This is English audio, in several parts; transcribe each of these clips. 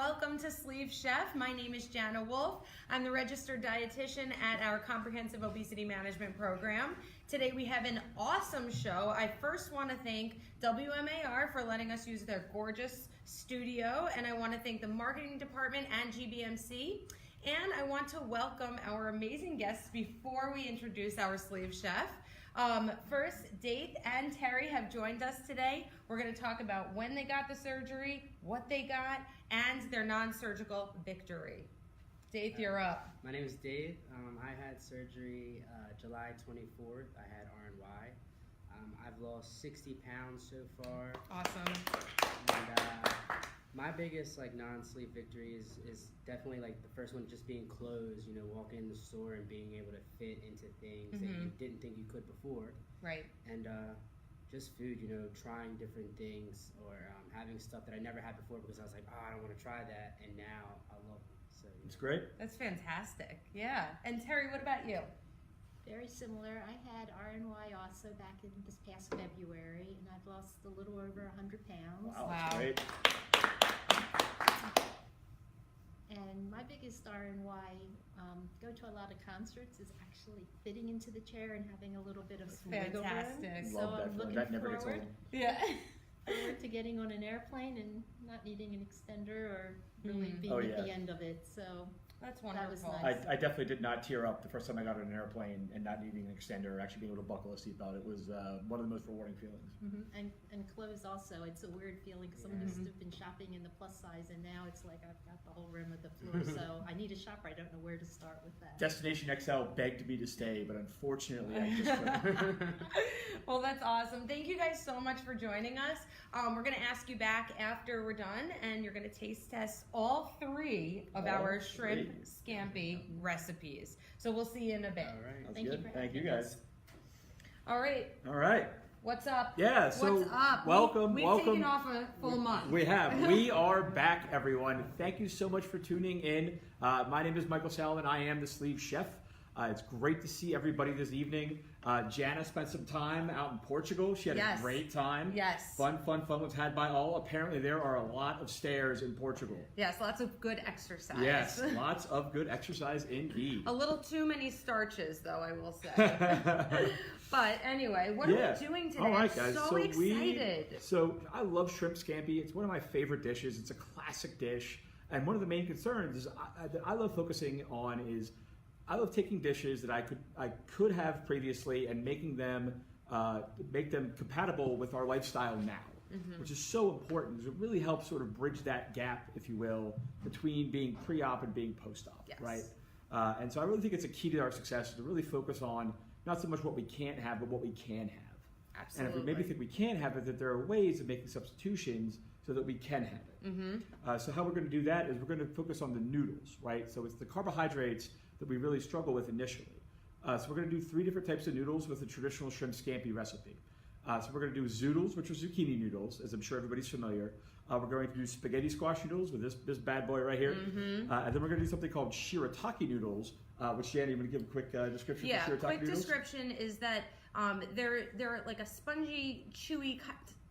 welcome to Sleeve Chef. My name is Jana Wolff. I'm the registered dietitian at our Comprehensive Obesity Management Program. Today we have an awesome show. I first want to thank WMAR for letting us use their gorgeous studio, and I want to thank the marketing department and GBMC. And I want to welcome our amazing guests before we introduce our Sleeve Chef. First, Dave and Terry have joined us today. We're going to talk about when they got the surgery, what they got, and their non-surgical victory. Dave, you're up. My name is Dave. I had surgery July 24th. I had RNY. I've lost 60 pounds so far. Awesome. And my biggest non-sleep victory is definitely the first one, just being clothes, walking in the store and being able to fit into things that you didn't think you could before. Right. And just food, trying different things or having stuff that I never had before because I was like, oh, I don't want to try that, and now I love it. So it's great. That's fantastic. Yeah. And Terry, what about you? Very similar. I had RNY also back in this past February, and I've lost a little over 100 pounds. Wow, that's great. And my biggest RNY, go to a lot of concerts, is actually fitting into the chair and having a little bit of some wiggle room. Fantastic. So Love that I'm feeling. looking That never gets forward, old. Yeah. forward to getting on an airplane and not needing an extender or really being Oh, at yeah. the end of it. So That's That was wonderful. nice. I definitely did not tear up the first time I got on an airplane and not needing an extender or actually being able to buckle a seatbelt. It was one of the most rewarding feelings. and clothes also. It's a weird feeling because I'm used to have been shopping in the plus size, and now it's like I've got the whole rim of the floor. So I need a shopper. I don't know where to start with that. Destination XL begged me to stay, but unfortunately I just couldn't. Well, that's awesome. Thank you guys so much for joining us. We're going to ask you back after we're done, and you're going to taste test all three of our shrimp scampi recipes. So we'll see you in a bit. all right. That's Thank you good. for Thank you having guys. All right. All right. What's up? Yeah, so What's up? welcome. We've welcome. taken off a full month. We have. We are back, everyone. Thank you so much for tuning in. My name is Michael Salomon. I am the Sleeve Chef. It's great to see everybody this evening. Jana spent some time out in Portugal. She had Yes. a great time. Yes. Fun was had by all. Apparently, there are a lot of stairs in Portugal. Yes, lots of good exercise. Yes, lots of good exercise indeed. A little too many starches, though, I will say. But anyway, what are we doing today? All right, I'm guys. so excited. So I love shrimp scampi. It's one of my favorite dishes. It's a classic dish. And one of the main concerns is that I love focusing on is I love taking dishes that I could have previously and making them make them compatible with our lifestyle now, which is so important because it really helps sort of bridge that gap, if you will, between being pre-op and being post-op, Yes. right? And so I really think it's a key to our success to really focus on not so much what we can't have, but what we can have. Absolutely. And if we maybe think we can't have it, that there are ways of making substitutions so that we can have it. So how we're going to do that is we're going to focus on the noodles, right? So it's the carbohydrates that we really struggle with initially. So we're going to do 3 different types of noodles with the traditional shrimp scampi recipe. So we're going to do zoodles, which are zucchini noodles, as I'm sure everybody's familiar. We're going to do spaghetti squash noodles with this bad boy right here. And then we're going to do something called shirataki noodles, which, Jana, you want to give a quick description Yeah, for shirataki quick noodles? description is that they're like a spongy, chewy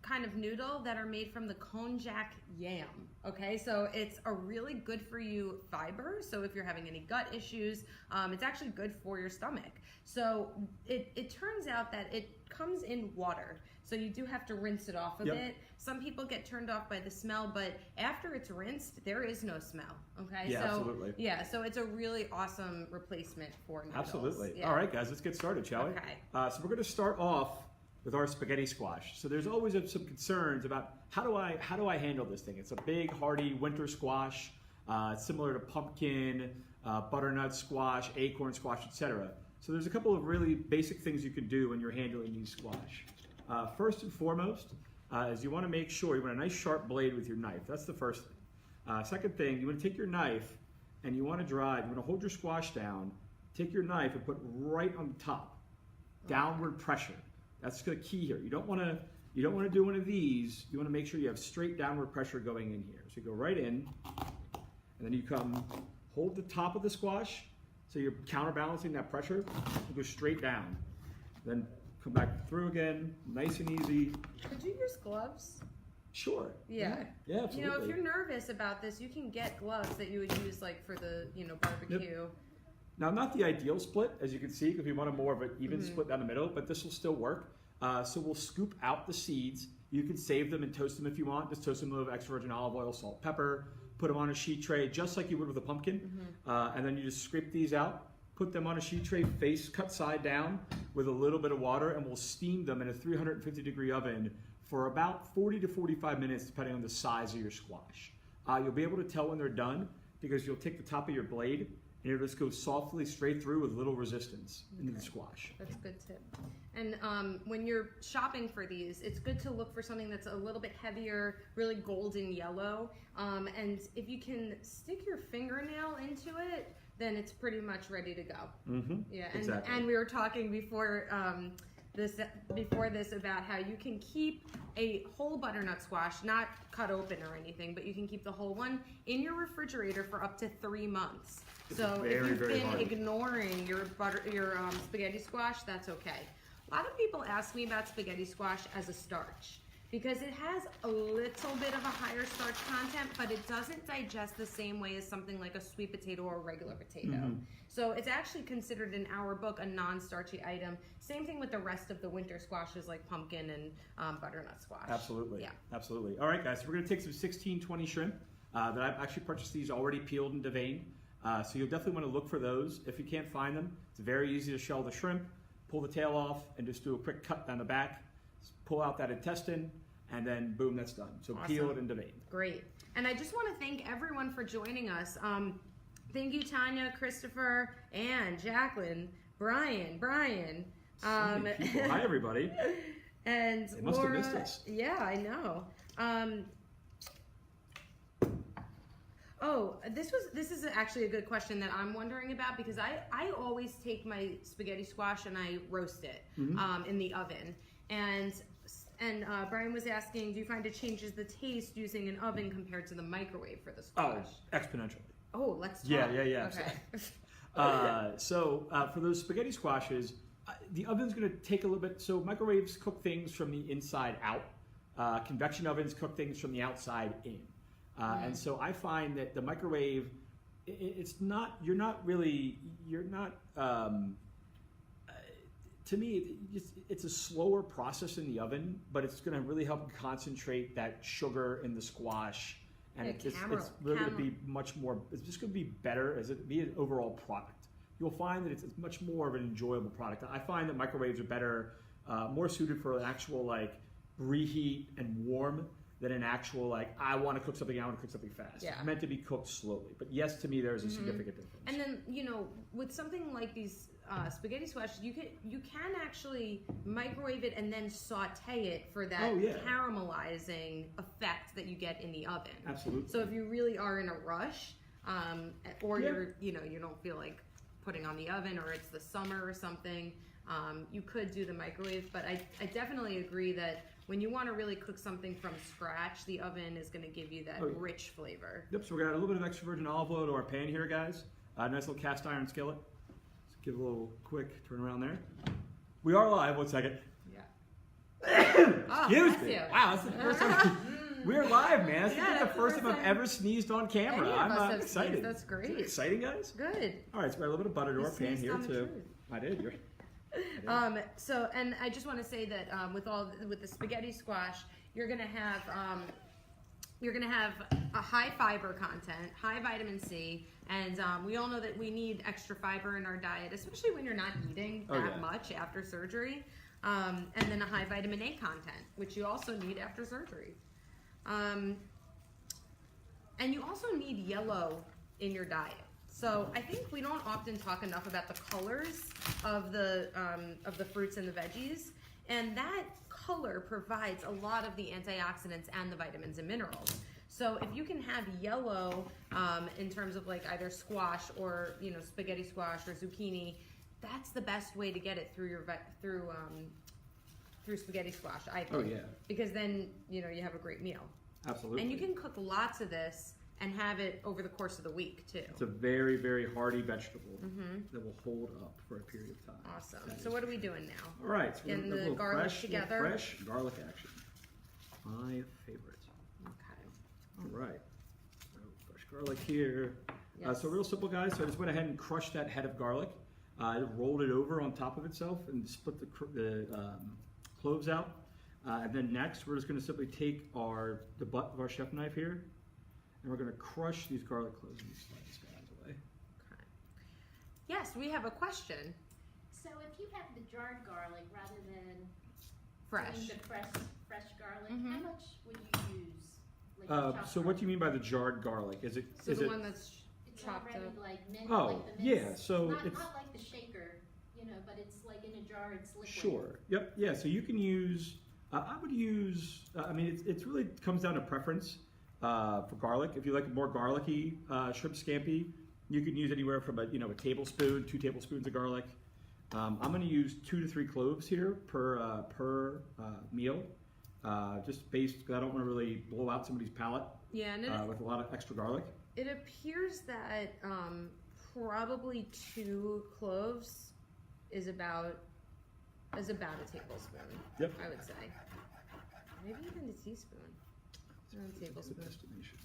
kind of noodle that are made from the konjac yam. Okay, so it's a really good for you fiber. So if you're having any gut issues, it's actually good for your stomach. So it turns out that it comes in water. So you do have to rinse it off a bit. Some people get turned off by the smell, but after it's rinsed, there is no smell. Okay, Yeah, so absolutely. yeah, so it's a really awesome replacement for noodles. Absolutely. Yeah. All right, guys, let's get started, shall we? Okay. So we're going to start off with our spaghetti squash. So there's always some concerns about how do I handle this thing? It's a big, hearty winter squash, similar to pumpkin, butternut squash, acorn squash, etc. So there's a couple of really basic things you can do when you're handling these squash. First and foremost is you want to make sure you want a nice sharp blade with your knife. That's the first thing. Second thing, you want to take your knife and you want to hold your squash down, take your knife and put right on the top, downward pressure. That's the key here. You don't want to do one of these. You want to make sure you have straight downward pressure going in here. So you go right in, and then you come hold the top of the squash, so you're counterbalancing that pressure. You go straight down, then come back through again, nice and easy. Could you use gloves? Sure. Yeah. Yeah, absolutely. You know, if you're nervous about this, you can get gloves that you would use like for the, barbecue. Now, not the ideal split, as you can see, because we want a more of an even split down the middle, but this will still work. So we'll scoop out the seeds. You can save them and toast them if you want. Just toast them with extra virgin olive oil, salt, pepper. Put them on a sheet tray, just like you would with a pumpkin. And then you just scrape these out. Put them on a sheet tray, face cut side down, with a little bit of water, and we'll steam them in a 350-degree oven for about 40 to 45 minutes, depending on the size of your squash. You'll be able to tell when they're done because you'll take the top of your blade and it'll just go softly straight through with little resistance into the squash. That's a good tip. And when you're shopping for these, it's good to look for something that's a little bit heavier, really golden yellow. And if you can stick your fingernail into it, then it's pretty much ready to go. Yeah, exactly. And we were talking before this about how you can keep a whole butternut squash, not cut open or anything, but you can keep the whole one in your refrigerator for up to 3 months. So if you've been ignoring your spaghetti squash, that's okay. A lot of people ask me about spaghetti squash as a starch because it has a little bit of a higher starch content, but it doesn't digest the same way as something like a sweet potato or a regular potato. So it's actually considered in our book a non-starchy item. Same thing with the rest of the winter squashes like pumpkin and butternut squash. Absolutely. Yeah. Absolutely. All right, guys, so we're going to take some 1620 shrimp that I've actually purchased these already peeled and deveined. So you'll definitely want to look for those. If you can't find them, it's very easy to shell the shrimp, pull the tail off, and just do a quick cut down the back. Pull out that intestine, and then boom, that's done. So Awesome. peel it and devein. Great. And I just want to thank everyone for joining us. Thank you, Tanya, Christopher, Ann, Jacqueline, Brian. So many people. Hi, everybody. And They must Laura. have missed us. Yeah, I know. This is actually a good question that I'm wondering about because I always take my spaghetti squash and I roast it in the oven. And Brian was asking, do you find it changes the taste using an oven compared to the microwave for the squash? Oh, exponentially. Oh, let's talk. Yeah. Okay. So for those spaghetti squashes, the oven's going to take a little bit. So microwaves cook things from the inside out. Convection ovens cook things from the outside in. And so I find that the microwave, to me, it's a slower process in the oven, but it's going to really help concentrate that sugar in the squash. And it's really going to be much more, it's just going to be better as it be an overall product. You'll find that it's much more of an enjoyable product. I find that microwaves are better, more suited for an actual like reheat and warm than an actual like, I want to cook something fast. Yeah. It's meant to be cooked slowly. But yes, to me, there's a significant difference. And then, with something like these spaghetti squashes, you can actually microwave it and then saute it for that caramelizing effect that you get in the oven. Absolutely. So if you really are in a rush, or you don't feel like putting on the oven, or it's the summer or something, you could do the microwave. But I definitely agree that when you want to really cook something from scratch, the oven is going to give you that rich flavor. Yep, so we got a little bit of extra virgin olive oil to our pan here, guys. Nice little cast iron skillet. Let's give it a little quick turn around there. We are live. 1 second. Excuse me. Wow, that's the first time. We're live, man. This is the first time I've ever sneezed on camera. I'm excited. That's great. Is it exciting, guys? Good. All right, so we got a little bit of butter to our pan here, too. I did. So, and I just want to say that with the spaghetti squash, you're gonna have a high fiber content, high vitamin C, and we all know that we need extra fiber in our diet, especially when you're not eating that much after surgery. And then a high vitamin A content, which you also need after surgery. And you also need yellow in your diet. So I think we don't often talk enough about the colors of the fruits and the veggies, and that color provides a lot of the antioxidants and the vitamins and minerals. So if you can have yellow in terms of like either squash or spaghetti squash or zucchini, that's the best way to get it through through spaghetti squash, I think. Oh yeah. Because then you have a great meal. Absolutely. And you can cook lots of this and have it over the course of the week too. It's a very, very hearty vegetable that will hold up for a period of time. Awesome. So what are we doing now? All right. So Getting we're the garlic together. Fresh garlic action. My favorite. All right. So fresh garlic here. Yes. So real simple, guys. So I just went ahead and crushed that head of garlic. I rolled it over on top of itself and split the cloves out. And then next, we're just going to simply take the butt of our chef knife here, and we're going to crush these garlic cloves and slide this guy out of the way. Okay. Yes, we have a question. So if you have the jarred garlic rather than Fresh. doing the fresh garlic, Mhm. how much would you use? Like chopped So what do you mean by the jarred garlic? Is it? So is the it one that's It's chopped already up. like mint, Oh, like the yeah, mince. so not, it's- not like the shaker, but it's like in a jar. It's liquid. Sure. Yep. Yeah. So you can use. I would use. I mean, it's really comes down to preference for garlic. If you like more garlicky shrimp scampi, you can use anywhere from a tablespoon, 2 tablespoons of garlic. I'm going to use 2 to 3 cloves here per meal, just based because I don't want to really blow out somebody's palate Yeah, and with a lot of extra garlic. it appears that probably 2 cloves is about a tablespoon. Yep. I would say. Maybe even a teaspoon. Or a It's a good tablespoon. estimation.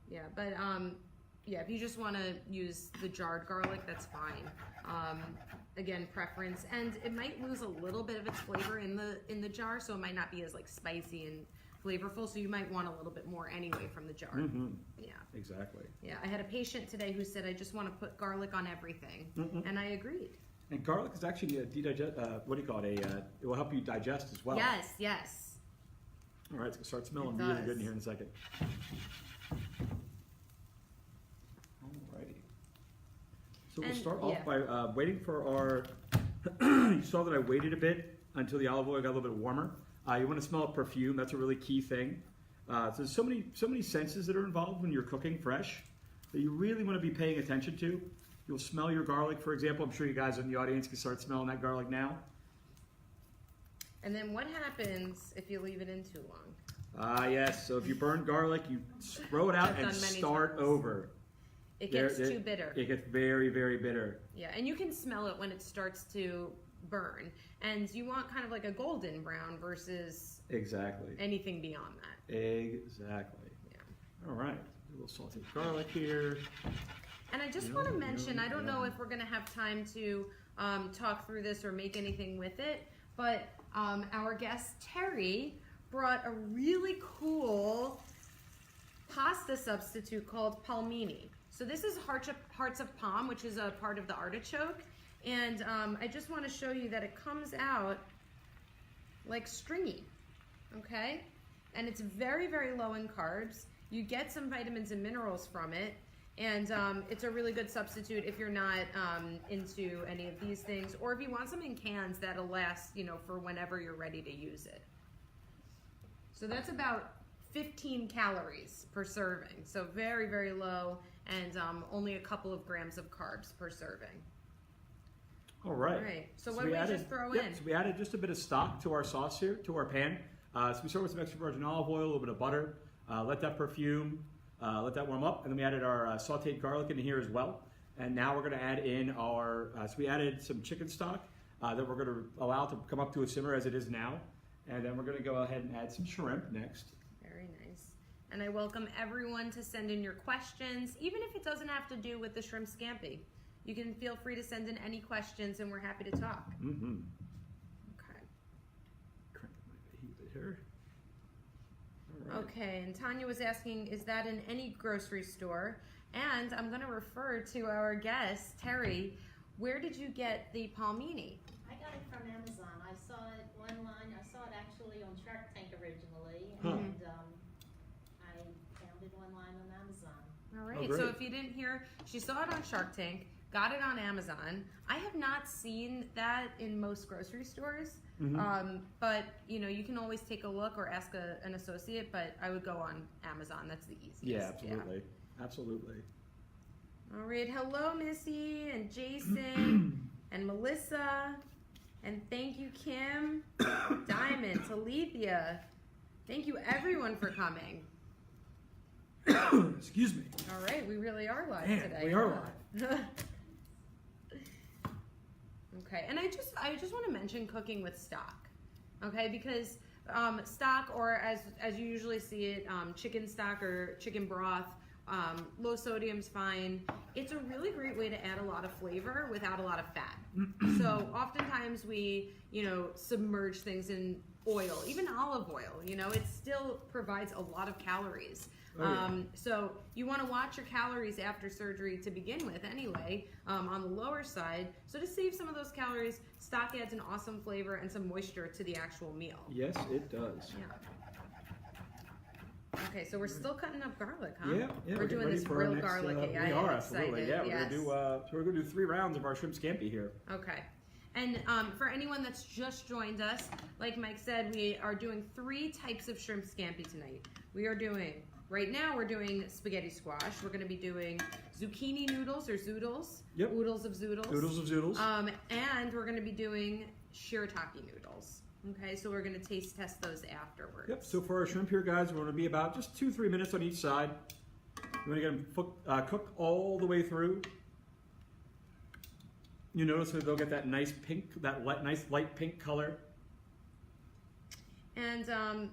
Yeah, but yeah, if you just want to use the jarred garlic, that's fine. Again, preference, and it might lose a little bit of its flavor in the jar, so it might not be as like spicy and flavorful. So you might want a little bit more anyway from the jar. Mm-hmm. Yeah, Exactly. yeah. I had a patient today who said, "I just want to put garlic on everything," and I agreed. And garlic is actually a what do you call it? It will help you digest as well. Yes, yes. All right, it's gonna start smelling It really does. good in here in a second. Alrighty. So we'll And, start yeah. off by waiting for our. You saw that I waited a bit until the olive oil got a little bit warmer. You want to smell perfume. That's a really key thing. So there's so many senses that are involved when you're cooking fresh that you really want to be paying attention to. You'll smell your garlic, for example. I'm sure you guys in the audience can start smelling that garlic now. And then what happens if you leave it in too long? Yes. So if you burn garlic, you throw it out I've and done many start times. over. It gets too bitter. It gets very, very bitter. Yeah, and you can smell it when it starts to burn. And you want kind of like a golden brown versus Exactly. anything beyond that. Exactly. Yeah. All right. A little salted garlic here. And I just want to mention, I don't know if we're going to have time to talk through this or make anything with it, but our guest Terry brought a really cool pasta substitute called palmini. So this is hearts of palm, which is a part of the artichoke. And I just want to show you that it comes out like stringy, okay? And it's very, very low in carbs. You get some vitamins and minerals from it. And it's a really good substitute if you're not into any of these things, or if you want some in cans that'll last, for whenever you're ready to use it. So that's about 15 calories per serving. So very, very low, and only a couple of grams of carbs per serving. All right. All right. So what do we just throw in? So we added just a bit of stock to our sauce here, to our pan. So we start with some extra virgin olive oil, a little bit of butter. Let that perfume. Let that warm up, and then we added our sauteed garlic into here as well. And now we're going to add in our, so we added some chicken stock that we're going to allow to come up to a simmer as it is now. And then we're going to go ahead and add some shrimp next. Very nice. And I welcome everyone to send in your questions, even if it doesn't have to do with the shrimp scampi. You can feel free to send in any questions, and we're happy to talk. Mm-hmm. Okay. Crank my heat a bit here. All right. Okay, and Tanya was asking, is that in any grocery store? And I'm going to refer to our guest, Terry. Where did you get the palmini? I got it from Amazon. I saw it online. I saw it actually on Shark Tank originally, Huh. and I found it online on Amazon. All Oh, right, great. so if you didn't hear, she saw it on Shark Tank, got it on Amazon. I have not seen that in most grocery stores, but you can always take a look or ask an associate, but I would go on Amazon. That's the easiest. Yeah, absolutely. Absolutely. All right, hello Missy and Jason and Melissa, and thank you Kim, Diamond, Talithia. Thank you everyone for coming. Excuse me. All right, we really are live Man, today. we are live. Okay, and I just want to mention cooking with stock, okay? Because stock, or as you usually see it, chicken stock or chicken broth. Low sodium's fine. It's a really great way to add a lot of flavor without a lot of fat. So oftentimes we, submerge things in oil, even olive oil. It still provides a lot of calories. So you want to watch your calories after surgery to begin with anyway, on the lower side. So to save some of those calories, stock adds an awesome flavor and some moisture to the actual meal. Yes, it does. Yeah. Okay, so we're still cutting up garlic, huh? Yeah, We're doing ready this for our real next, garlicky. We I am are, absolutely. excited. Yeah, Yes. we're gonna do 3 rounds of our shrimp scampi here. Okay. And for anyone that's just joined us, like Mike said, we are doing 3 types of shrimp scampi tonight. Right now we're doing spaghetti squash. We're going to be doing zucchini noodles or zoodles. Yep. Oodles of zoodles. Noodles of zoodles. And we're going to be doing shirataki noodles. Okay, so we're going to taste test those afterwards. Yep, so for our shrimp here, guys, we're going to be about just 2-3 minutes on each side. You want to get them cooked all the way through. You notice that they'll get that nice pink, nice light pink color. And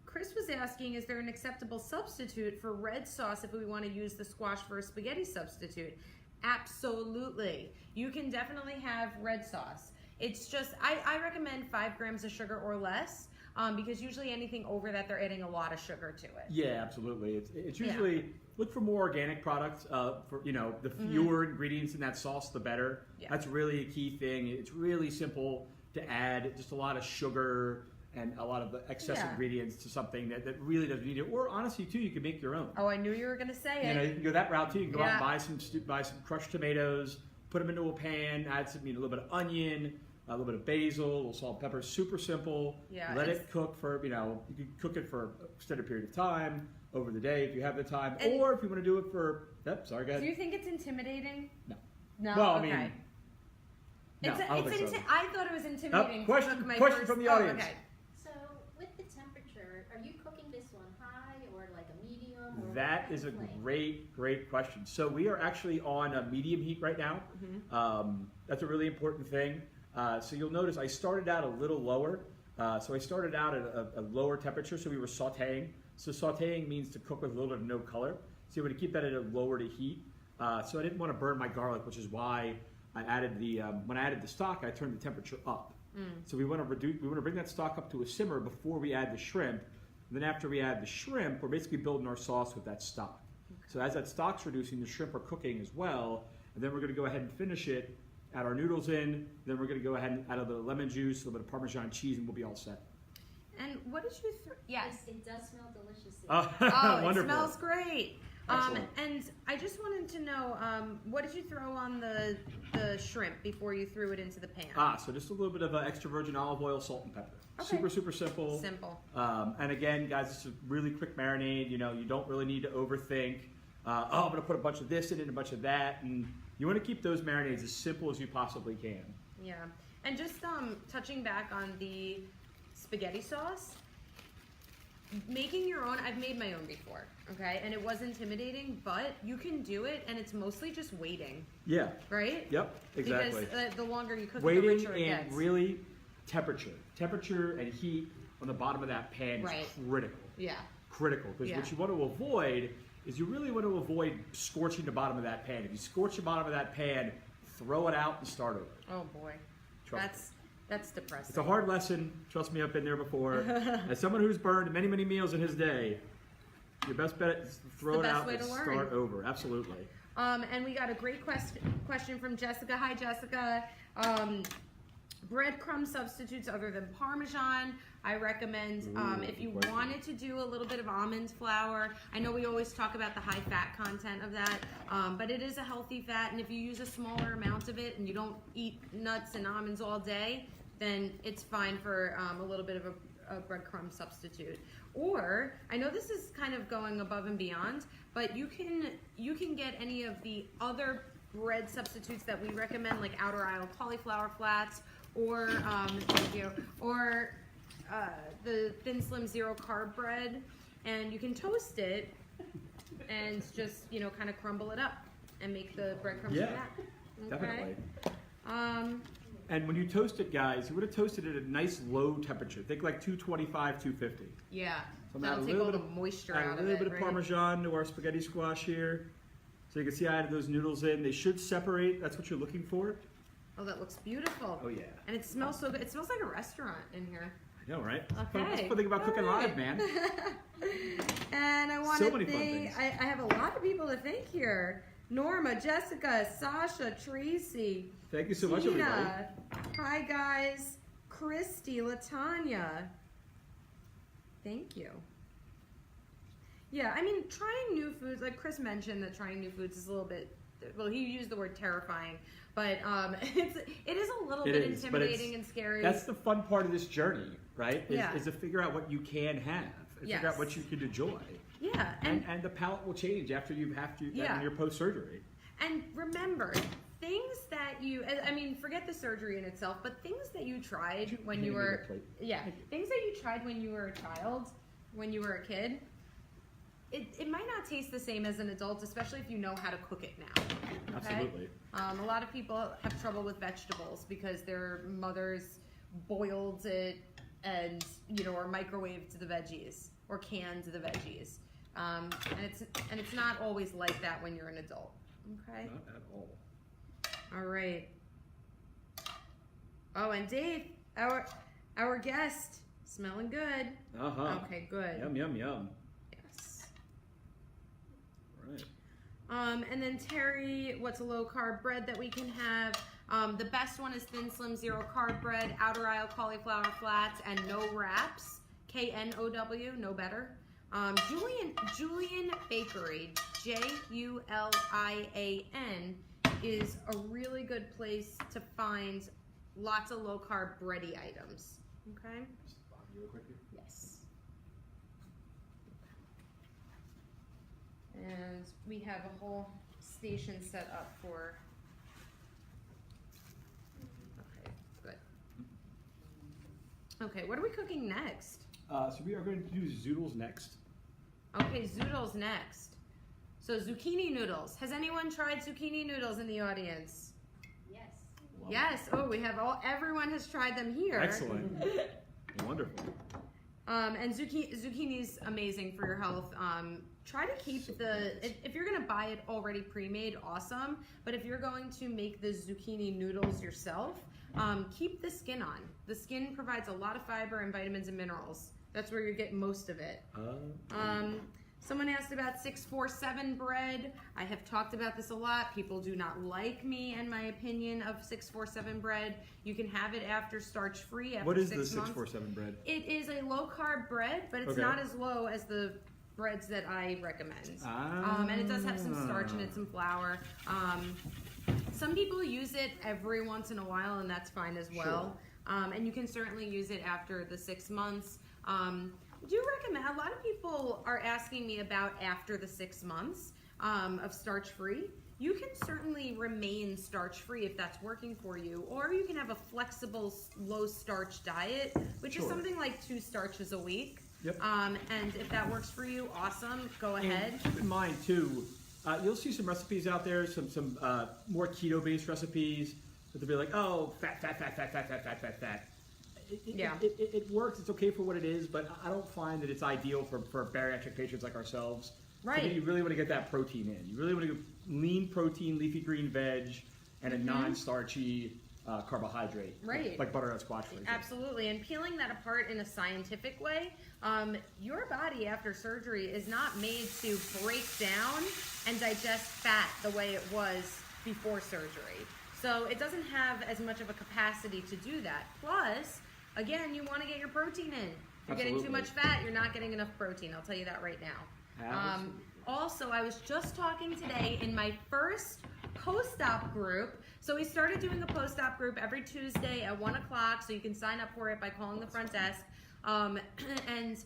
Chris was asking, is there an acceptable substitute for red sauce if we want to use the squash for a spaghetti substitute? Absolutely. You can definitely have red sauce. It's just, I recommend 5 grams of sugar or less, because usually anything over that, they're adding a lot of sugar to it. Yeah, absolutely. It's usually, look for more organic products. The fewer ingredients in that sauce, the better. Yeah. That's really a key thing. It's really simple to add just a lot of sugar and a lot of the excess ingredients to something that really doesn't need it. Or honestly, too, you can make your own. Oh, I knew you were going to say it. You can go that route too. You can go out and buy some crushed tomatoes, put them into a pan, add some, a little bit of onion, a little bit of basil, a little salt and pepper. Super simple. Yeah, Let it cook for, you can cook it for an extended period of time over the day if you have the time, And or if you want to do it for. Sorry, go ahead. Do you think it's intimidating? No. No. Well, okay. I mean, no, I don't think so. I thought it was intimidating. Question to cook my from first, the audience. Okay. So with the temperature, are you cooking this one high or like a medium? Or That is a great question. So we are actually on a medium heat right now. That's a really important thing. So you'll notice I started out a little lower. So I started out at a lower temperature, so we were sauteing. So sauteing means to cook with a little bit of no color. So you want to keep that at a lower to heat. So I didn't want to burn my garlic, which is why I added when I added the stock, I turned the temperature up. So we want to bring that stock up to a simmer before we add the shrimp. And then after we add the shrimp, we're basically building our sauce with that stock. Okay. So as that stock's reducing, the shrimp are cooking as well. And then we're going to go ahead and finish it, add our noodles in. Then we're going to go ahead and add a little lemon juice, a little bit of Parmesan cheese, and we'll be all set. And what did you? Yes. It does smell delicious. Oh, wonderful. It smells great. Excellent. And I just wanted to know, what did you throw on the shrimp before you threw it into the pan? So just a little bit of extra virgin olive oil, salt, and pepper. Okay. Super simple. Simple. And again, guys, it's a really quick marinade. You don't really need to overthink. I'm going to put a bunch of this in it and a bunch of that. And you want to keep those marinades as simple as you possibly can. Yeah. And just touching back on the spaghetti sauce, making your own, I've made my own before, okay? And it was intimidating, but you can do it, and it's mostly just waiting. Yeah. Right? Yep, exactly. Because the longer you cook it, waiting the richer it and gets. really temperature and heat on the bottom of that pan is critical. Yeah. Critical, because what you want to avoid is you really want to avoid scorching the bottom of that pan. If you scorch the bottom of that pan, throw it out and start over. Oh boy. That's depressing. It's a hard lesson. Trust me, I've been there before. As someone who's burned many meals in his day, your best bet is to throw it out and start over. Absolutely. And we got a great question from Jessica. Hi, Jessica. Breadcrumb substitutes other than Parmesan. I recommend if you wanted to do a little bit of almond flour. I know we always talk about the high fat content of that, but it is a healthy fat, and if you use a smaller amount of it and you don't eat nuts and almonds all day, then it's fine for a little bit of a breadcrumb substitute. Or, I know this is kind of going above and beyond, but you can get any of the other bread substitutes that we recommend, like Outer Aisle cauliflower flats, or the Thin Slim Zero Carb bread, and you can toast it and just kind of crumble it up and make the breadcrumbs from that. Okay? Definitely. And when you toast it, guys, you want to toast it at a nice low temperature. Think like 225, 250. Yeah. So I'm That'll adding take all the moisture out of it. a little bit of right? Parmesan to our spaghetti squash here. So you can see I added those noodles in. They should separate. That's what you're looking for. Oh, that looks beautiful. Oh, yeah. And it smells so good. It smells like a restaurant in here. I know, right? Okay. That's the fun thing about cooking All right. live, man. And I want So to many fun thank, things. I have a lot of people to thank here. Norma, Jessica, Sasha, Tracy, Thank you so much, everybody. Tina. Hi, guys. Christy, Latanya. Thank you. Yeah, I mean, trying new foods, like Chris mentioned that trying new foods is a little bit, well, he used the word terrifying, but it is a little It bit is, but intimidating and scary. That's the fun part of this journey, right? Yeah. Is to figure out what you can have. And figure Yes. out what you can enjoy. Yeah, And the palate will change after you have to, Yeah. in your post-surgery. And remember, things that you, I mean, forget the surgery in itself, but things that you tried when Can you you were, give me the plate? yeah, Thank you. things that you tried when you were a child, when you were a kid, it might not taste the same as an adult, especially if you know how to cook it now. Okay? Absolutely. A lot of people have trouble with vegetables because their mothers boiled it and, you know, or microwaved the veggies or canned the veggies. And it's not always like that when you're an adult. Okay. Not at all. All right. Oh, and Dave, our guest, smelling good. Uh-huh. Okay, good. Yum, yum, yum. Yes. All right. And then Terry, what's a low carb bread that we can have? The best one is Thin Slim Zero Carb Bread, Outer Aisle Cauliflower Flats, and no wraps. KNOW, no better. Julian Bakery, JULIAN, is a really good place to find lots of low carb bready items. Okay? Just Bob, you real quick here. Yes. And we have a whole station set up for. Okay, good. Okay, what are we cooking next? So we are going to do zoodles next. Okay, zoodles next. So zucchini noodles. Has anyone tried zucchini noodles in the audience? Yes. Love Yes. Oh, we have everyone has tried them here. Excellent. Wonderful. And zucchini's amazing for your health. Try to keep So the, good. if you're gonna buy it already pre-made, awesome. But if you're going to make the zucchini noodles yourself, keep the skin on. The skin provides a lot of fiber and vitamins and minerals. That's where you get most of it. Someone asked about 647 bread. I have talked about this a lot. People do not like me and my opinion of 647 bread. You can have it after starch-free after What is 6 the months. 647 bread? It is a low-carb bread, but it's Okay. not as low as the breads that I recommend. Ah. And it does have some starch in it, some flour. Some people use it every once in a while, and that's fine as well. And you can certainly use it after the 6 months. Do recommend, a lot of people are asking me about after the 6 months of starch-free. You can certainly remain starch-free if that's working for you, or you can have a flexible low-starch diet, which is Sure. something like 2 starches a week. Yep. And if that works for you, awesome, go ahead. And keep in mind too, you'll see some recipes out there, some more keto-based recipes, that they'll be like, oh, fat. Yeah. It works. It's okay for what it is, but I don't find that it's ideal for bariatric patients like ourselves. Right. To me, you really want to get that protein in. You really want to go lean protein, leafy green veg, and a non-starchy carbohydrate. Right. Like butternut squash, for example. Absolutely, and peeling that apart in a scientific way, your body after surgery is not made to break down and digest fat the way it was before surgery. So it doesn't have as much of a capacity to do that. Plus, again, you want to get your protein in. If you're getting too Absolutely. much fat, you're not getting enough protein. I'll tell you that right now. Absolutely. Also, I was just talking today in my first post-op group. So we started doing a post-op group every Tuesday at 1 o'clock, so you can sign up for it by calling the front desk. And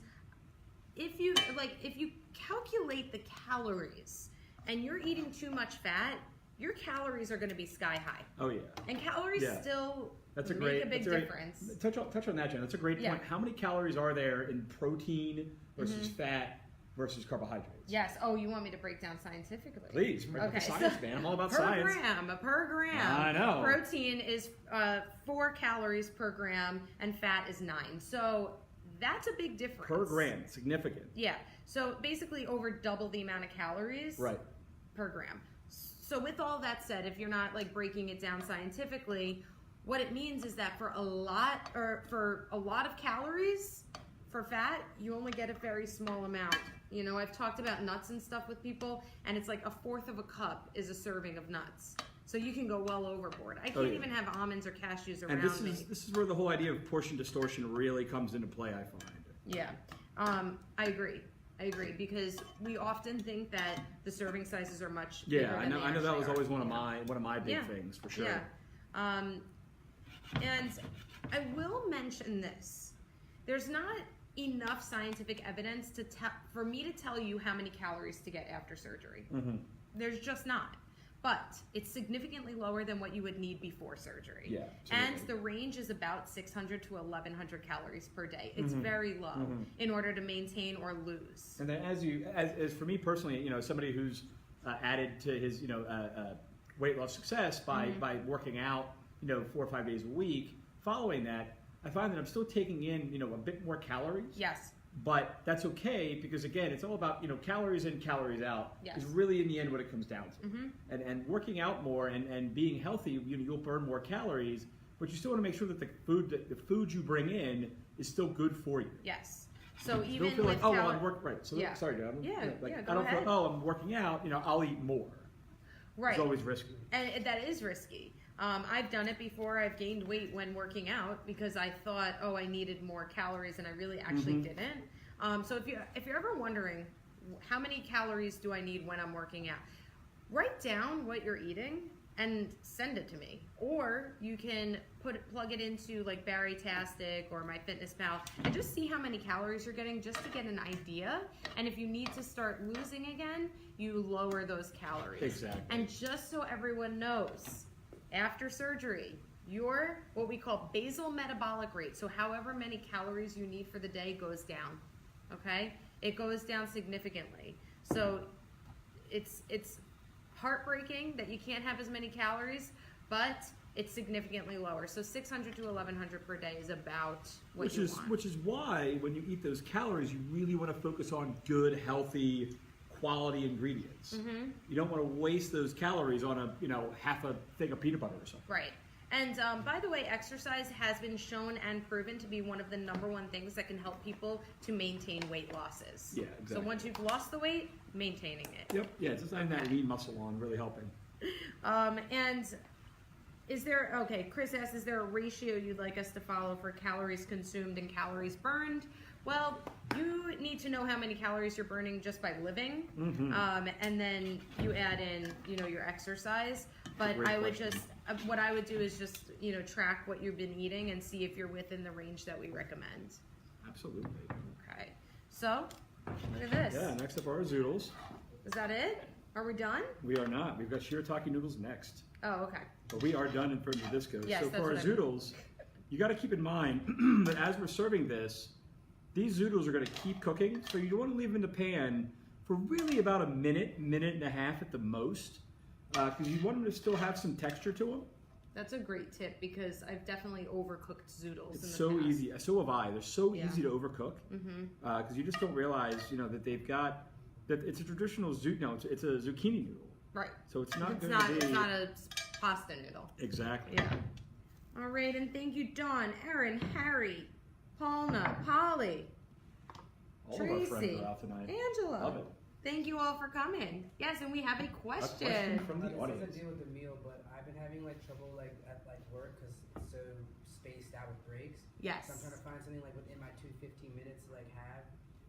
if you calculate the calories and you're eating too much fat, your calories are going to be sky high. Oh yeah. And calories Yeah. still That's a make great a big that's difference. Touch on that, Jen. That's a great Yeah. point. How many calories are there in protein versus fat versus carbohydrates? Yes. Oh, you want me to break down scientifically? Please, break Okay, the science, so man. I'm all about per science. Per gram. I know. Protein is 4 calories per gram, and fat is 9. So that's a big difference. Per gram, significant. Yeah. So basically, over double the amount of calories Right. per gram. So with all that said, if you're not like breaking it down scientifically, what it means is that for a lot of calories for fat, you only get a very small amount. You know, I've talked about nuts and stuff with people, and it's like 1/4 of a cup is a serving of nuts. So you can go well overboard. I can't even have almonds or cashews around And me. this is where the whole idea of portion distortion really comes into play, I find. Yeah, I agree. Because we often think that the serving sizes are much bigger Yeah, than I know they that was actually always are. one of my big Yeah. things for sure. Yeah. And I will mention this. There's not enough scientific evidence for me to tell you how many calories to get after surgery. Mm-hmm. There's just not. But it's significantly lower than what you would need before surgery. Yeah, and absolutely. the range is about 600 to 1,100 calories per day. It's very low in order to maintain or lose. And then as for me personally, you know, somebody who's added to his, you know, weight loss success by working out, you know, 4 or 5 days a week, following that, I find that I'm still taking in, you know, a bit more calories. Yes. But that's okay because, again, it's all about, you know, calories in, calories out Yes. is really in the end what it comes down to. And working out more and being healthy, you know, you'll burn more calories, but you still want to make sure that the food you bring in is still good for you. Yes. So You even don't feel with like, oh, I'm working, right. So, Yeah. sorry, John. Yeah, Like, yeah, I go don't ahead. feel, oh, I'm working out, you know, I'll eat more. right. It's always risky. And that is risky. I've done it before. I've gained weight when working out because I thought, oh, I needed more calories, and I really actually didn't. So if you're ever wondering how many calories do I need when I'm working out, write down what you're eating and send it to me. Or you can plug it into like Barrytastic or MyFitnessPal and just see how many calories you're getting just to get an idea. And if you need to start losing again, you lower those calories. Exactly. And just so everyone knows, after surgery, your what we call basal metabolic rate, so however many calories you need for the day, goes down. Okay? It goes down significantly. So it's heartbreaking that you can't have as many calories, but it's significantly lower. So 600 to 1,100 per day is about what you want. Which is why when you eat those calories, you really want to focus on good, healthy, quality ingredients. You don't want to waste those calories on a, you know, half a thing of peanut butter or something. Right. And by the way, exercise has been shown and proven to be one of the #1 things that can help people to maintain weight losses. Yeah, exactly. So once you've lost the weight, maintaining it. Yep. Yeah, it's just having that lean muscle on, really helping. And is there, okay, Chris asks, is there a ratio you'd like us to follow for calories consumed and calories burned? Well, you need to know how many calories you're burning just by living, and then you add in, you know, your exercise. But Great I would question. just, what I would do is just, you know, track what you've been eating and see if you're within the range that we recommend. Absolutely. Okay, so look at this. Yeah, next up are our zoodles. Is that it? Are we done? We are not. We've got shirataki noodles next. Oh, okay. But we are done in terms of this goes. Yes, so that's for our what I mean. zoodles, you got to keep in mind that as we're serving this, these zoodles are going to keep cooking. So you want to leave them in the pan for really about a minute, minute and a half at the most, because you want them to still have some texture to them. That's a great tip because I've definitely overcooked zoodles in It's the so past. easy. So have I. They're so Yeah. easy to overcook because you just don't realize, you know, that they've got that it's a traditional it's a zucchini noodle. Right. So it's not It's going not, to be it's not a pasta noodle. exactly. Yeah. All right, and thank you, Dawn, Erin, Harry, Paulna, Polly, All of our friends Tracy, are out tonight. Angela. Love it. Thank you all for coming. Yes, and we have a question. question from the This audience. has to do with the meal, but I've been having like trouble like at like work because it's so spaced out with breaks. Yes. So I'm trying to find something like within my 15 minutes to like have,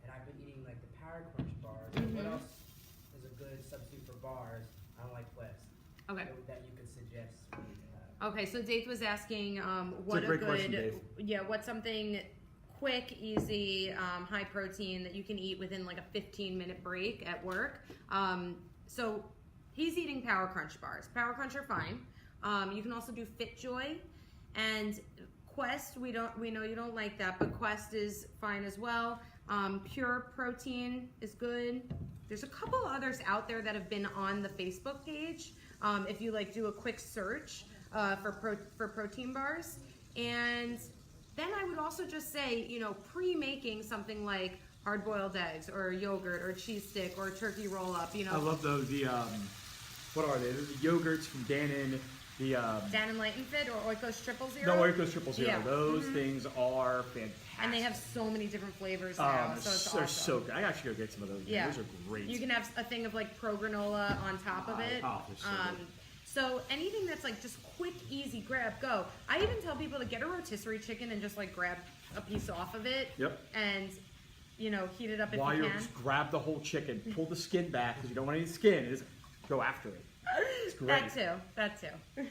and I've been eating like the Power Crunch bars. What else is a good substitute for bars? I don't like Quest. Okay. That you could suggest for me to have. Okay, so Dave was asking what great question, Dave. what's something quick, easy, high protein that you can eat within like a 15-minute break at work. So he's eating Power Crunch bars. Power Crunch are fine. You can also do FitJoy and Quest. We know you don't like that, but Quest is fine as well. Pure protein is good. There's a couple others out there that have been on the Facebook page. If you like do a quick search for protein bars. And then I would also just say, you know, pre-making something like hard-boiled eggs or yogurt or cheese stick or turkey roll-up, you know. I love those. What are they? The yogurts from Dannon. Dan and Light and Fit or Oikos Triple Zero. No, Oikos Triple Zero. Yeah. Those things are fantastic. And they have so many different flavors now, so it's they're awesome. so good. I actually go get some of those. Yeah. Those are great. You can have a thing of like pro granola on top of it. Oh, they're so good. So anything that's like just quick, easy, grab, go. I even tell people to get a rotisserie chicken and just like grab a piece off of it. Yep. And, you know, heat it up if While you you're can. just grab the whole chicken, pull the skin back because you don't want any skin. Just go after it. It's great. That too.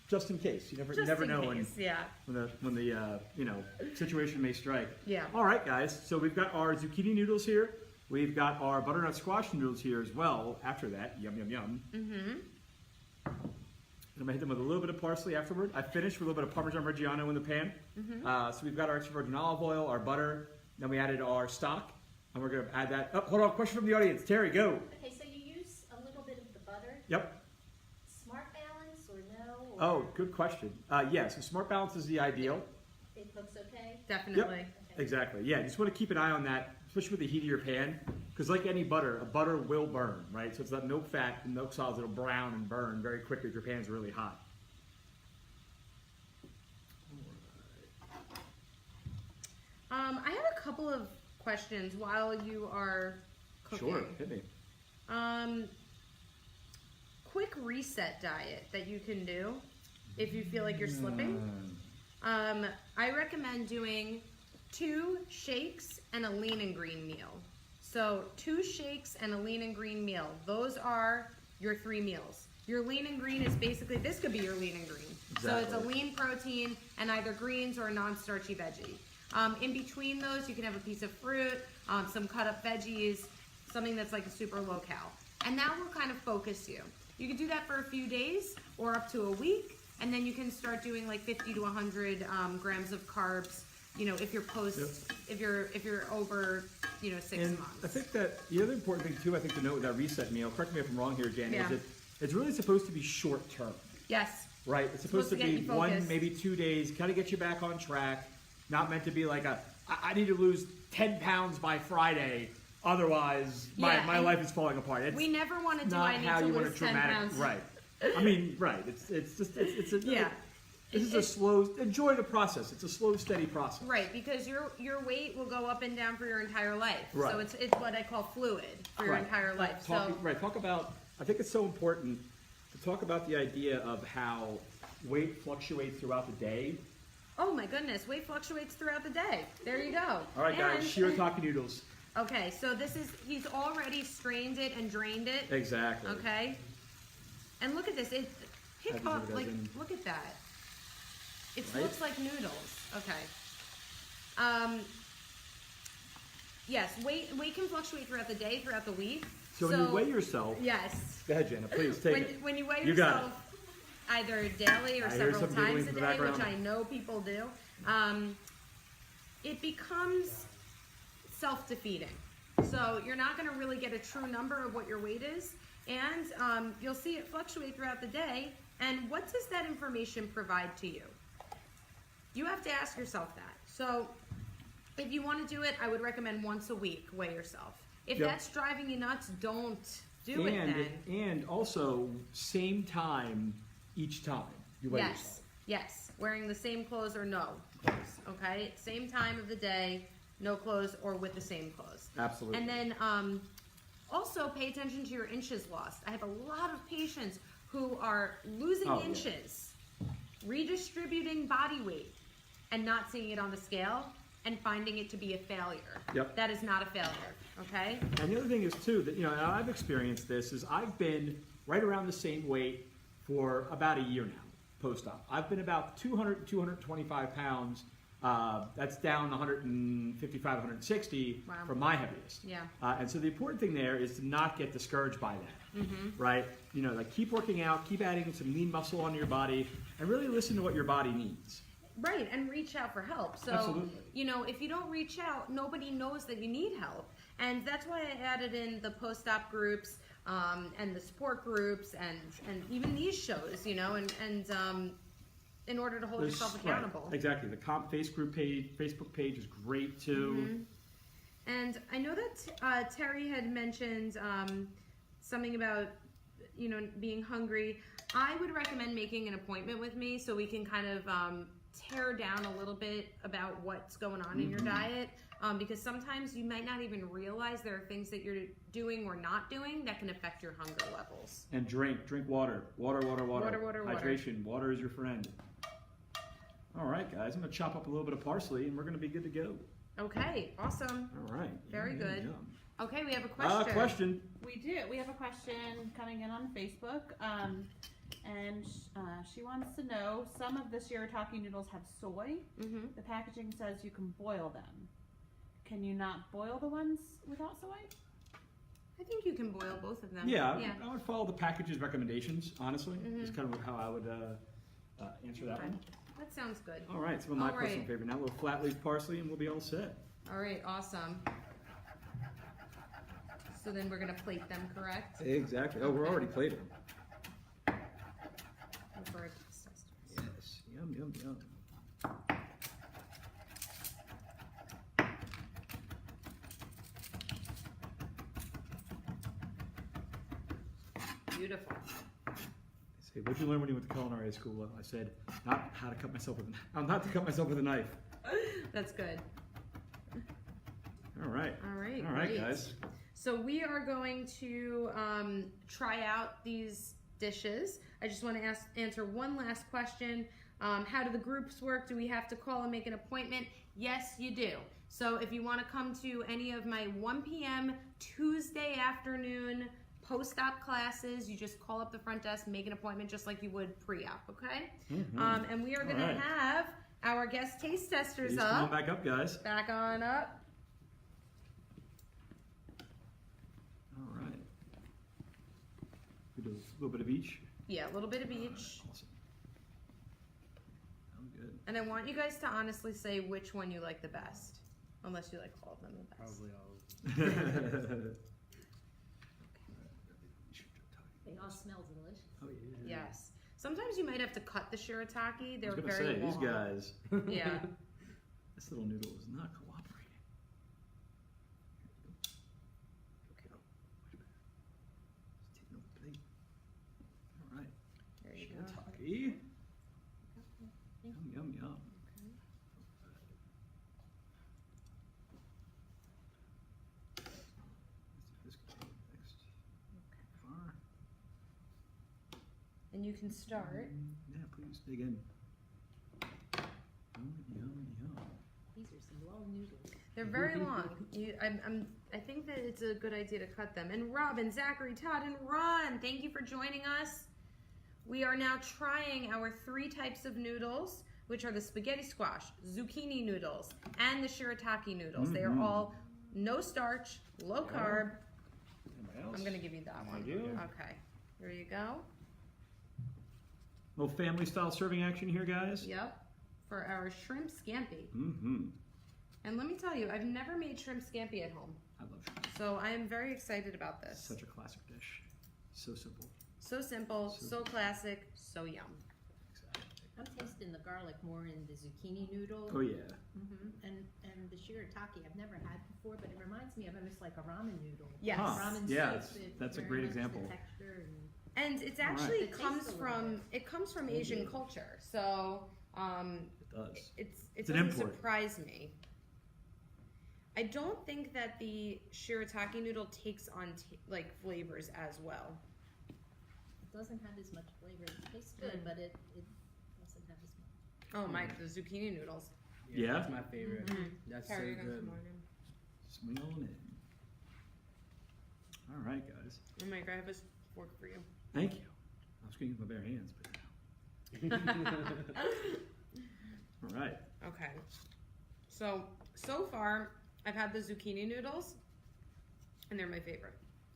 Just in case. You Just never in know case, yeah. when the you know, situation may strike. Yeah. All right, guys. So we've got our zucchini noodles here. We've got our butternut squash noodles here as well. After that, yum yum yum. Mm-hmm. I'm gonna hit them with a little bit of parsley afterward. I finished with a little bit of Parmesan Reggiano in the pan. So we've got our extra virgin olive oil, our butter. Then we added our stock, and we're gonna add that. Oh, hold on. Question from the audience. Terry, go. Okay, so you use a little bit of the butter. Yep. Smart balance or no? Or Oh, good question. Yeah. So smart balance is the ideal. it looks okay? Definitely. Okay. Exactly. Yeah, you just want to keep an eye on that, especially with the heat of your pan, because like any butter, a butter will burn, right? So it's that milk fat and milk solids that'll brown and burn very quickly if your pan's really hot. I have a couple of questions while you are cooking. Sure, hit me. Quick reset diet that you can do if you feel like you're slipping. I recommend doing 2 shakes and a lean and green meal. So 2 shakes and a lean and green meal. Those are your 3 meals. Your lean and green is basically, this could be your lean and green. So it's a Exactly. lean protein and either greens or a non-starchy veggie. In between those, you can have a piece of fruit, some cut up veggies, something that's like a super low cal. And that will kind of focus you. You can do that for a few days or up to a week. And then you can start doing like 50 to 100 grams of carbs. You know, if you're if you're over, you know, 6 And months. I think that the other important thing too, I think to note with that reset meal, correct me if I'm wrong here, Jana, Yeah. is that it's really supposed to be short term, Yes. right? It's supposed to get be you 1, focused. maybe 2 days, kind of get you back on track. Not meant to be like I need to lose 10 pounds by Friday, otherwise Yeah, my and life is falling apart. It's We never want to do not I need how to you want lose to 10 dramatic, pounds. right? I mean, right. It's a Yeah. This is a slow. Enjoy the process. It's a slow, steady process. Right, because your weight will go up and down for your entire life. Right. So it's what I call fluid for your Right. entire life. Talk about. I think it's so important to talk about the idea of how weight fluctuates throughout the day. Oh my goodness, weight fluctuates throughout the day. There you go. All right, guys. And- Shirataki noodles. Okay, so he's already strained it and drained it. Exactly. Okay. And look at this. It pick Happens up if it like doesn't- look at that. It Right? looks like noodles. Okay. Yes, weight can fluctuate throughout the day, throughout the week. So when you weigh yourself, Yes. go ahead, Jana. Please take it. When you weigh You got yourself either daily or I hear several some times giggling a from the day, which background. I know people do, it becomes self-defeating. So you're not going to really get a true number of what your weight is, and you'll see it fluctuate throughout the day. And what does that information provide to you? You have to ask yourself that. So if you want to do it, I would recommend once a week, weigh yourself. If Yep. that's driving you nuts, don't do it then. And also same time each time you weigh yourself. Yes. Wearing the same clothes or no clothes. Okay. Same time of the day, no clothes or with the same clothes. Absolutely. And then also pay attention to your inches lost. I have a lot of patients who are losing Oh, yeah. inches, redistributing body weight, and not seeing it on the scale and finding it to be a failure. Yep. That is not a failure. Okay. And the other thing is too that, you know, and I've experienced this, is I've been right around the same weight for about a year now post-op. I've been about 200, 225 pounds. That's down 155, 160 Wow. from my heaviest. Yeah. And so the important thing there is to not get discouraged by that, right? You know, like keep working out, keep adding some lean muscle onto your body, and really listen to what your body needs. Right, and reach out for help. So, Absolutely. you know, if you don't reach out, nobody knows that you need help. And that's why I added in the post-op groups and the support groups and even these shows, you know, and in order to hold yourself accountable. Right, exactly. The Comp Facebook page is great too. And I know that Terry had mentioned something about, you know, being hungry. I would recommend making an appointment with me so we can kind of tear down a little bit about what's going on in your diet. Because sometimes you might not even realize there are things that you're doing or not doing that can affect your hunger levels. And drink water. Water. Water. Hydration. Water is your friend. All right, guys. I'm going to chop up a little bit of parsley and we're going to be good to go. Okay, awesome. All right. Very good. Yum. Okay, we have a question. Question. We do. We have a question coming in on Facebook. And she wants to know, some of the shirataki noodles have soy. The packaging says you can boil them. Can you not boil the ones without soy? I think you can boil both of them. Yeah, I would follow the package's recommendations, honestly. It's kind of how I would answer that one. That sounds good. All right, some of my All personal right. favorite. Now a little flat leaf parsley and we'll be all set. All right, awesome. So then we're going to plate them, correct? Exactly. Oh, we're already plated. For our test testers. Yes. Yum. Beautiful. Say, what'd you learn when you went to culinary school? I said, not to cut myself with a knife. That's good. All right. All right, All right, great. guys. So we are going to try out these dishes. I just want to answer one last question. How do the groups work? Do we have to call and make an appointment? Yes, you do. So if you want to come to any of my 1 p.m. Tuesday afternoon post-op classes, you just call up the front desk, make an appointment just like you would pre-op, okay? And we are going to have our guest taste testers Please up. come on back up, guys. Back on up. All right. We do a little bit of each. Yeah, a little bit of each. Awesome. Sounds good. And I want you guys to honestly say which one you like the best. Unless you like all of them the best. Probably all of them. They all smell delicious. Oh yeah. Yes. Sometimes you might have to cut the shirataki. I They're was gonna very say long. these guys. Yeah. This little noodle is not cooperating. Okay. Just taking over the plate. All right. There you go. Shirataki. Yum. This goes next. Far. And you can start. Yeah, please dig in. Yum. These are some long noodles. They're very long. I think that it's a good idea to cut them. And Robin, Zachary, Todd, and Ron, thank you for joining us. We are now trying our 3 types of noodles, which are the spaghetti squash, zucchini noodles, and the shirataki noodles. They are all no starch, low carb. Anybody else? I'm going to give you that one. you. Okay. Here you go. Little family style serving action here, guys. Yep. For our shrimp scampi. Mm-hmm. And let me tell you, I've never made shrimp scampi at home. I love shrimp. So I am very excited about this. Such a classic dish. So simple. So simple, so classic, so yum. Exactly. I'm tasting the garlic more in the zucchini noodle. Oh yeah. And the shirataki I've never had before, but it reminds me of almost like a ramen noodle. Yes. Huh. Ramen Yeah, soup. that's a very great much the example. texture and And it's All right. actually It tastes a comes from Asian culture. So It does. it It's an doesn't import. surprise me. I don't think that the shirataki noodle takes on like flavors as well. it doesn't have as much flavor. It tastes good, but it doesn't have as much. Oh my, the zucchini noodles. Yeah? That's my favorite. That's so Carry them good. some more in. Swing on in. All right, guys. Oh my god, I have a fork for you. Thank you. I was going to use my bare hands, but all right. Okay. So far, I've had the zucchini noodles, and they're my favorite.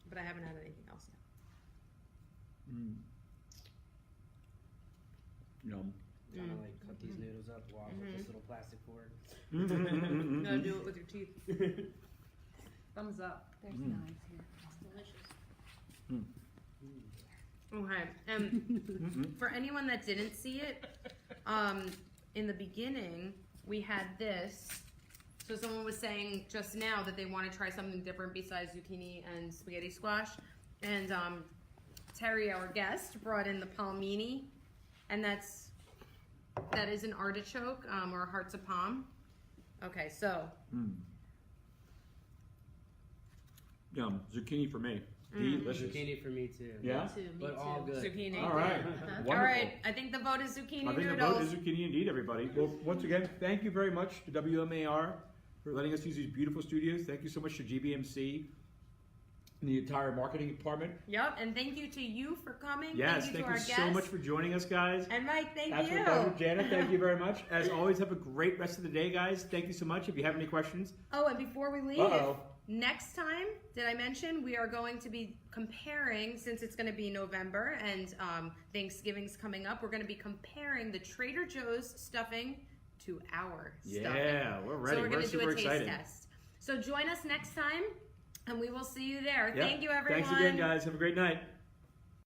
But I haven't had anything else yet. Yum. Kind of like whip these noodles up while with this little plastic fork. Mm-hmm. No, do it with your teeth. Thumbs up. There's knives here. It's delicious. Okay, and for anyone that didn't see it, in the beginning we had this. So someone was saying just now that they want to try something different besides zucchini and spaghetti squash, and Terry, our guest, brought in the palmini, and that is an artichoke or hearts of palm. Okay, so Yum, zucchini for me. Delicious. Zucchini for me too. Yeah? Me too, me But all too. good. zucchini. All right. Wonderful. All right, I think the vote is zucchini I think noodles. the vote is zucchini indeed, everybody. Well, once again, thank you very much to WMAR for letting us use these beautiful studios. Thank you so much to GBMC and the entire marketing department. Yep, and thank you to you for coming. Yes, thank you thank to our you guests. so much for joining us, guys. And Mike, thank Absolute you. pleasure. Jana, thank you very much. As always, have a great rest of the day, guys. Thank you so much. If you have any questions. Oh, and before we leave, next time, did I mention we are going to be comparing, since it's going to be November and Thanksgiving's coming up, we're going to be comparing the Trader Joe's stuffing to our stuffing. Yeah, we're ready. So we're going to do super a taste excited. test. So join us next time, and we will see you there. Yep. Thank you, everyone. Thanks again, guys. Have a great night.